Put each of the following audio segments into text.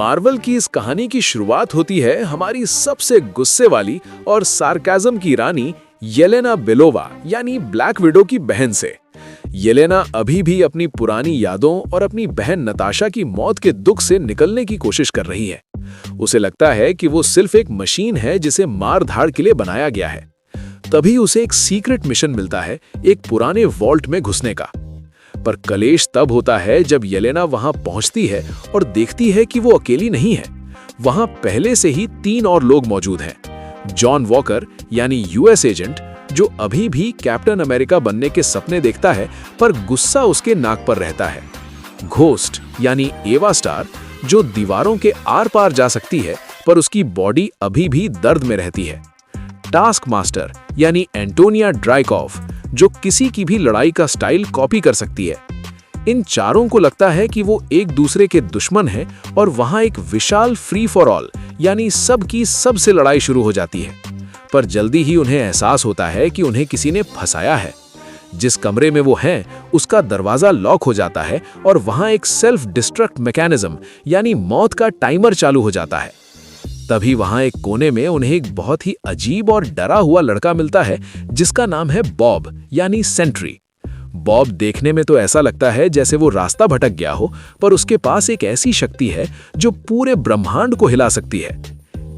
Marvel की इस कहानी की शुरुआत होती है हमारी सबसे गुस्से वाली और सार्काज़म की रानी येलेना बेलोवा यानी ब्लैक विडो की बहन से। येलेना अभी भी अपनी पुरानी यादों और अपनी बहन नताशा की मौत के दुख से निकलने की कोशिश कर रही है। उसे लगता है कि वो सिर्फ एक मशीन है जिसे मार धाड़ के लिए बनाया गया है। तभी उसे एक सीक्रेट मिशन मिलता है, एक पुराने वॉल्ट में घुसने का। पर कलेश तब होता है जब येलेना वहां पहुंचती है और देखती है कि वो अकेली नहीं है। वहां पहले से ही 3 और लोग मौजूद हैं। जॉन वॉकर यानी यूएस एजेंट, जो अभी भी कैप्टन अमेरिका बनने के सपने देखता है पर गुस्सा उसके नाक पर रहता है। घोस्ट यानी एवा स्टार, जो दीवारों के आर पार जा सकती है पर उसकी बॉडी अभी भी दर्द में रहती है। टास्क मास्टर यानी एंटोनिया ड्राइकॉफ, जो किसी की भी लड़ाई का स्टाइल कॉपी कर सकती है। इन चारों को लगता है कि वो एक दूसरे के दुश्मन हैं और वहां एक विशाल फ्री फॉर ऑल यानी सबकी सबसे लड़ाई शुरू हो जाती है। पर जल्दी ही उन्हें एहसास होता है कि उन्हें किसी ने फंसाया है। जिस कमरे में वो हैं, उसका दरवाजा लॉक हो जाता है और वहां एक सेल्फ डिस्ट्रक्ट मैकेनिज्म यानी मौत का टाइमर चालू हो जाता है। तभी वहां एक कोने में उन्हें एक बहुत ही अजीब और डरा हुआ लड़का मिलता है जिसका नाम है बॉब यानी सेंट्री। बॉब देखने में तो ऐसा लगता है जैसे वो रास्ता भटक गया हो, पर उसके पास एक ऐसी शक्ति है जो पूरे ब्रह्मांड को हिला सकती है।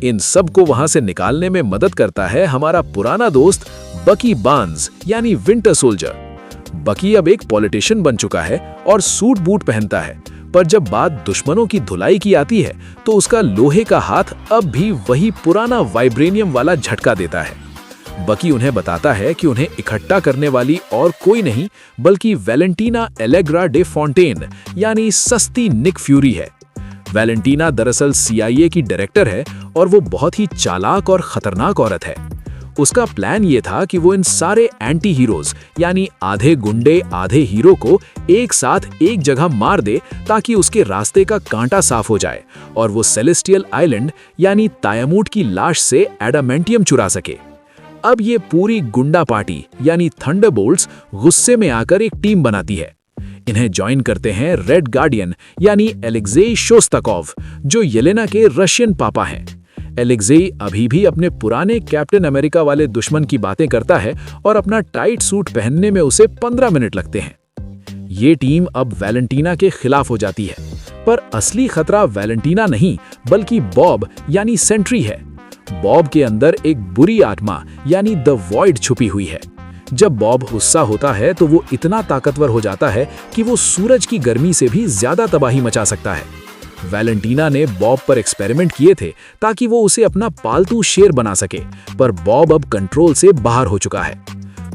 इन सब को वहां से निकालने में मदद करता है हमारा पुराना दोस्त बकी बार्न्स यानी विंटर सोल्जर। बकी अब एक पॉलिटिशियन बन चुका है और सूट बूट पहनता है, पर जब बात दुश्मनों की धुलाई की आती है तो उसका लोहे का हाथ अब भी वही पुराना वाइब्रेनियम वाला झटका देता है। बकी उन्हें बताता है कि उन्हें इकट्ठा करने वाली और कोई नहीं बल्कि वैलेंटीना एलेग्रा डे फॉन्टेन यानी सस्ती निक फ्यूरी है। वैलेंटीना दरअसल CIA की डायरेक्टर है और वो बहुत ही चालाक और खतरनाक औरत है। उसका प्लान ये था कि वो इन सारे एंटी हीरोज यानी आधे गुंडे आधे हीरो को एक साथ एक जगह मार दे ताकि उसके रास्ते का कांटा साफ हो जाए और वो सेलेस्टियल आइलैंड यानी तायामूट की लाश से एडामेंटियम चुरा सके। अब ये पूरी गुंडा पार्टी यानी थंडरबोल्ट्स गुस्से में आकर एक टीम बनाती है। इन्हें ज्वाइन करते हैं रेड गार्डियन यानी एलेक्जेई शोस्ताकोव, जो येलेना के रशियन पापा हैं। एलेक्जेई अभी भी अपने पुराने कैप्टन अमेरिका वाले दुश्मन की बातें करता है और अपना टाइट सूट पहनने में उसे 15 मिनट लगते हैं। ये टीम अब वैलेंटीना के खिलाफ हो जाती है, पर असली खतरा वैलेंटीना नहीं बल्कि बॉब यानी सेंट्री है। बॉब के अंदर एक बुरी आत्मा यानी द वॉइड छुपी हुई है। जब बॉब गुस्सा होता है तो वो इतना ताकतवर हो जाता है कि वो सूरज की गर्मी से भी ज्यादा तबाही मचा सकता है। वैलेंटीना ने बॉब पर एक्सपेरिमेंट किए थे ताकि वो उसे अपना पालतू शेर बना सके, पर बॉब अब कंट्रोल से बाहर हो चुका है।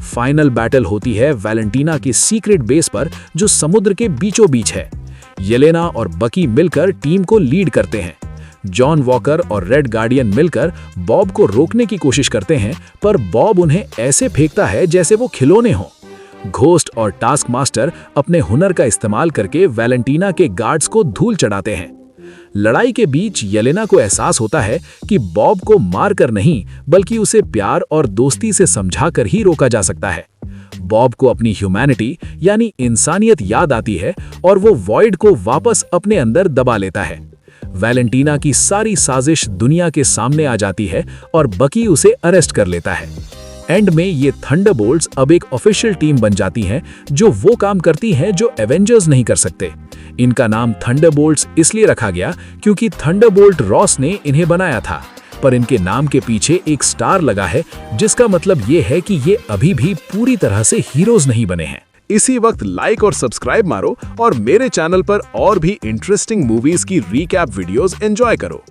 फाइनल बैटल होती है वैलेंटीना की सीक्रेट बेस पर, जो समुद्र के बीचों बीच है। येलेना और बकी मिलकर टीम को लीड करते हैं। जॉन वॉकर और रेड गार्डियन मिलकर बॉब को रोकने की कोशिश करते हैं, पर बॉब उन्हें ऐसे फेंकता है जैसे वो खिलौने हों। घोस्ट और टास्क मास्टर अपने हुनर का इस्तेमाल करके वैलेंटीना के गार्ड्स को धूल चढ़ाते हैं। लड़ाई के बीच येलेना को एहसास होता है कि बॉब को मारकर नहीं बल्कि उसे प्यार और दोस्ती से समझाकर ही रोका जा सकता है। बॉब को अपनी ह्यूमैनिटी यानी इंसानियत याद आती है और वो वॉइड को वापस अपने अंदर दबा लेता है। वैलेंटीना की सारी साजिश दुनिया के सामने आ जाती है और बकी उसे अरेस्ट कर लेता है। एंड में ये थंडरबोल्ट्स अब एक ऑफिशियल टीम बन जाती हैं जो वो काम करती हैं जो एवेंजर्स नहीं कर सकते। इनका नाम थंडरबोल्ट्स इसलिए रखा गया क्योंकि थंडरबोल्ट रॉस ने इन्हें बनाया था, पर इनके नाम के पीछे एक स्टार लगा है जिसका मतलब ये है कि ये अभी भी पूरी तरह से हीरोज नहीं बने हैं। इसी वक्त लाइक और सब्सक्राइब मारो और मेरे चैनल पर और भी इंटरेस्टिंग मूवीज की रीकैप वीडियोस एंजॉय करो।